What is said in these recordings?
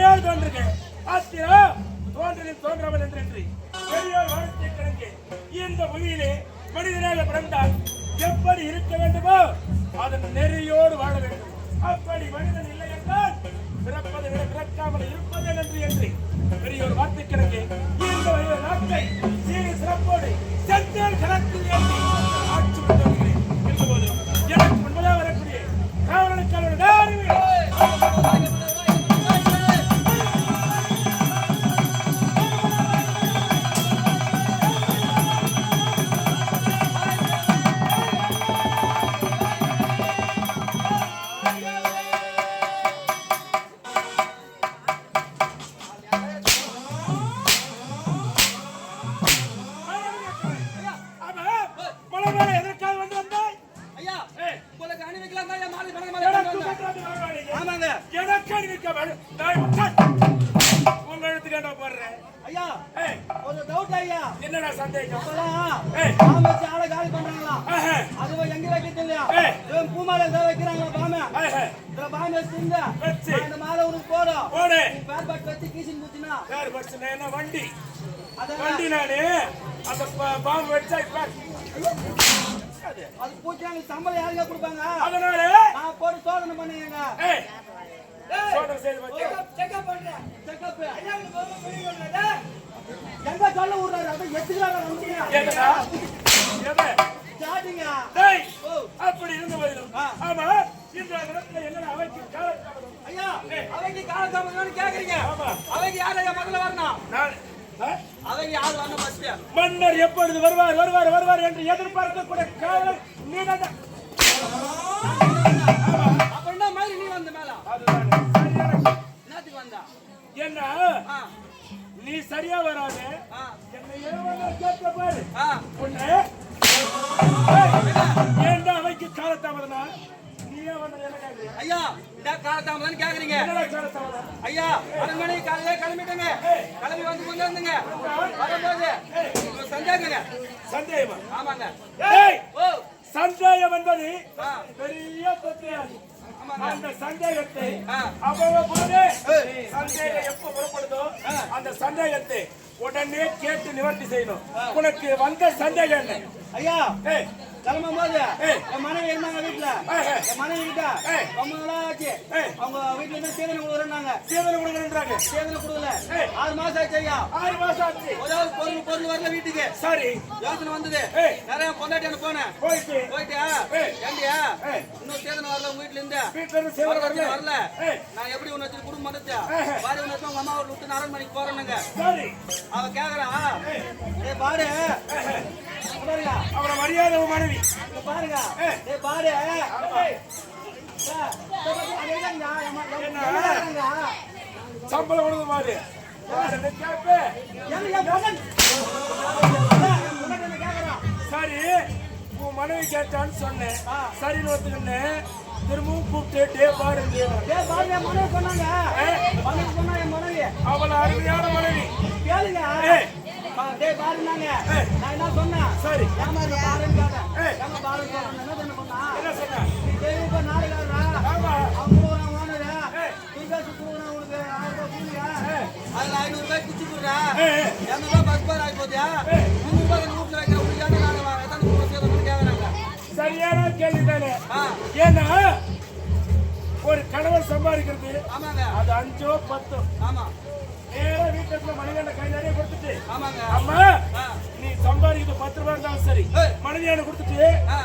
முறையால் தோன்றுகிறேன். ஆத்திரா தோன்றலில் தோன்றாமல் என்று பெரியோர் வாழ்க்கை கணக்கு இந்த புவியிலே மனிதனாக பிறந்தால் எப்படி இருக்க வேண்டுமோ அதன் நெறியோடு வாழ வேண்டும். அப்படி மனிதன் இல்லை என்றால் பிறப்பதை விட பிறக்காமல் இருப்பதே நன்றி என்று பெரியோர் வார்த்தை கணக்கு இந்த நாட்டை சீரி சிறப்போடு செந்தேல் கணக்கில் ஏற்றி ஆட்சி கொண்டிருக்கிறேன் என்போது எனக்கு முன்பதாக வரக்கூடிய காவலனுக்கான என்னடா சந்தேகம்? ஆளை காலி பண்றாங்களா? அது எங்க வைக்கிறது இல்லையா? பூமாலை வைக்கிறாங்க பாமை. பாமை இந்த மாலை உனக்கு போடும். பேர் பட் வச்சு கீசின் பூச்சினா பேர் பட் என்ன வண்டி வண்டி நானே அந்த பாம்பு வச்சா அது பூச்சாங்க சம்பளம் யாருங்க கொடுப்பாங்க? அதனால நான் போட்டு சோதனை பண்ணுங்க. சோதனை செய்து செக்அப் பண்றேன். செக்அப் எங்க சொல்ல விடுறாரு? அதை எத்துக்கிறாங்க. அப்படி இருந்து போயிடும். ஆமா இந்த இடத்துல என்ன அவைக்கு ஐயா அவைக்கு காலத்தாமதம் கேக்குறீங்க? அவைக்கு யாரையா முதல்ல வரணும்? அவைக்கு யார் வரணும்? ஃபர்ஸ்ட் மன்னர் எப்பொழுது வருவார் வருவார் வருவார் என்று எதிர்பார்க்கக்கூடிய காவலர் நீதான். அப்படின்னா மாதிரி நீ வந்த மேல என்னத்துக்கு வந்தா? என்ன நீ சரியா வராது. என்னை கேட்க பாரு. ஏண்டா அவைக்கு காலத்தாமதனா? நீயே வந்து ஐயா இந்த காலத்தாமதம் கேக்குறீங்க? ஐயா 6 மணி காலையில கிளம்பிட்டங்க. கிளம்பி வந்து கொண்டு வந்துங்க. வரும்போது சந்தேகங்க. சந்தேகமா? ஆமாங்க. சந்தேகம் என்பது பெரிய பிரச்சனை. அந்த சந்தேகத்தை அவ்வளவு சந்தேகம் எப்ப புறப்படுதோ அந்த சந்தேகத்தை உடனே கேட்டு நிவர்த்தி செய்யணும். உனக்கு வந்த சந்தேகம் என்ன? ஐயா கிளம்பும் போது என் மனைவி இருந்தாங்க வீட்டுல. என் மனைவி கிட்ட ரொம்ப நாளா ஆச்சு. அவங்க வீட்டுல இருந்து சேதனை கொடுக்குறாங்க. சேதனை கொடுக்குறாங்க. சேதனை கொடுக்கல. 6 மாசம் ஆச்சு ஐயா. 6 மாசம் ஆச்சு. ஒரு பொருள் வரல வீட்டுக்கு. சரி யோசனை வந்தது. நிறைய பொண்டாட்டியான போனேன். போயிட்டியா ஏண்டியா இன்னும் சேதனை வரல உங்க வீட்டுல இருந்து வரல. நான் எப்படி உன்னை வச்சு குடும்பம் நடத்தா பாரு உன்னை உங்க அம்மா ஒரு விட்டு அரண்மனைக்கு போறேன்னுங்க. அவ கேக்குறா பாரு அவரை மரியாதை மனைவி பாருங்க பாரு சம்பளம் கொடுக்க மாதிரி சரி உன் மனைவி கேட்டான்னு சொன்னேன். சரின்னு ஒத்துக்கிட்டேன். திரும்பவும் கூப்பிட்டு பாருங்க மனைவி சொன்னாங்க. மனைவி அவளை அருமையான மனைவி கேளுங்க. பாருங்க நான் என்ன சொன்னேன்? சரி பாருங்க என்ன சொன்ன? அதுல 500 ரூபாய் குச்சி கொடுறா. 200 ரூபாய் பஸ் பார் ஆகி போதியா? 300 ரூபாய் வீட்டுல வைக்கிற உங்களுக்கு கேக்குறாங்க. சரியான கேள்வி தானே. ஏன்னா ஒரு கணவன் சம்பாதிக்கிறது அது 5 10. ஆமா நேரா வீட்டுல மனைவியான கை நிறைய கொடுத்துட்டு ஆமாங்க அம்மா நீ சம்பாதிக்கிறது 10 ரூபாய் இருந்தாலும் சரி மனைவியான கொடுத்துட்டு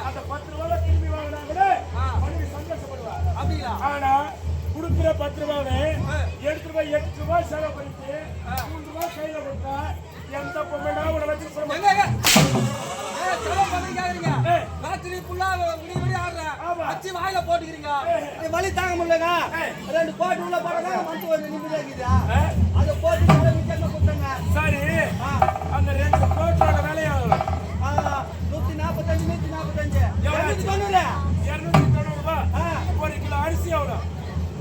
அந்த 10 ரூபாய் திரும்பி வாங்கினா கூட மனைவி சந்தோஷப்படுவா. அப்படிங்களா? ஆனா கொடுக்குற 10 ரூபாவை எடுத்து போய் 8 ரூபாய் செலவு பண்ணிட்டு 3 ரூபாய் கையில கொடுத்தா எந்த பொம்மைடா உன வச்சு ராத்திரி ஃபுல்லா விடி ஆடுறேன். அச்சி வாயில போட்டுக்கிறீங்க. வலி தாங்க முடியலங்க. 2 போட்டு உள்ள போறதா வந்து வந்து நிம்மதியா இருக்குதா? அத போட்டு மேல விக்கெட்ல போட்டுங்க. சரி அந்த 2 போட்டோட விலை எவ்வளவு? 145 145 290 290 ரூபாய். 1 கிலோ அரிசி எவ்வளவு?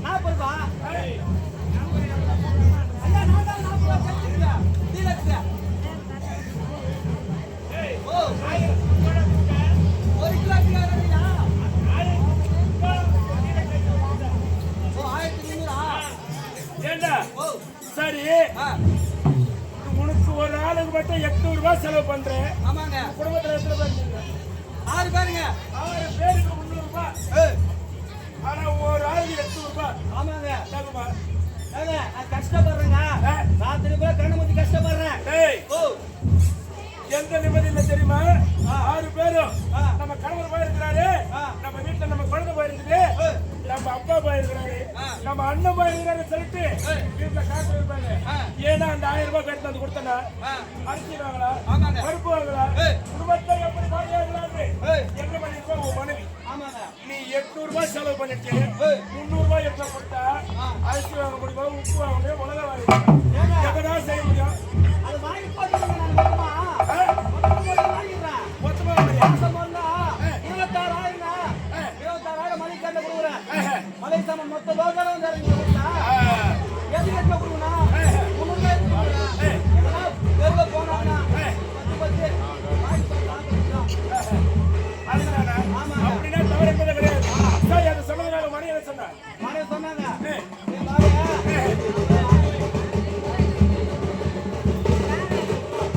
40 ரூபாய். ஐயா நான் தான் 40 ரூபாய் கட்டிக்கிறேன். டீலக்ஸ். ஓ 1 கிலோ கிலோடா. ஓ 1300 ஏண்டா? ஓ சரி ஆ, உனக்கு ஒரு ஆளுக்கு மட்டும் 800 ரூபாய் செலவு பண்றேன். ஆமாங்க. குடும்பத்துல எத்தனை பேர் இருக்கீங்க? 6 பேருங்க. 6 பேருக்கு 300 ரூபாய். ஏய், ஆனா ஒரு ஆளுக்கு 800 ரூபாய். ஆமாங்க. தாங்கம்மா. ஏங்க, நான் கஷ்டப்படுறேங்க. ராத்திரி போய் கண்ணு மூடி கஷ்டப்படுறேன். டேய், ஓ, எந்த நிம்மதி இல்ல தெரியுமா? ஆ. 6 பேரும் ஆ. நம்ம கணவர் போயிருக்கிறாரு, ஆ. நம்ம வீட்டுல நம்ம குழந்தை போயிருக்குது, ஏய், நம்ம அப்பா போயிருக்கிறாரு, ஆ. நம்ம அண்ணன் போயிருக்கிறாரு சொல்லிட்டு ஏய். வீட்டுல காசு இருப்பாங்க. ஆ. ஏன்னா அந்த 1000 ரூபாய் கட்டு வந்து கொடுத்தனா ஆ, அரிசி வாங்கலாம், ஆமாங்க. பருப்பு வாங்கலாம், ஏய். குடும்பத்தை எப்படி பாதுகாக்கலாம்னு ஏய், என்ன பண்ணிருப்பா உன் மனைவி. ஆமாங்க. நீ 800 ரூபாய் செலவு பண்ணிட்டு ஏய். 300 ரூபாய் எடுத்து கொடுத்தா ஆ. அரிசி வாங்க முடியுமா, உப்பு வாங்க முடியும், உலக வாங்க ஏங்க, எதனா செய்ய முடியும்? அது வாங்கி போட்டுருங்க. நான் மொத்தமா ஆ? மொத்தமா போட்டு வாங்கிடுறேன். மொத்தமா வாங்குறியா? மாசம் வந்தா 26,000 26,000 மளிகை கட்ட கொடுக்குறேன். மளிகை சாமான் மொத்த லோக்கலும் தருங்க.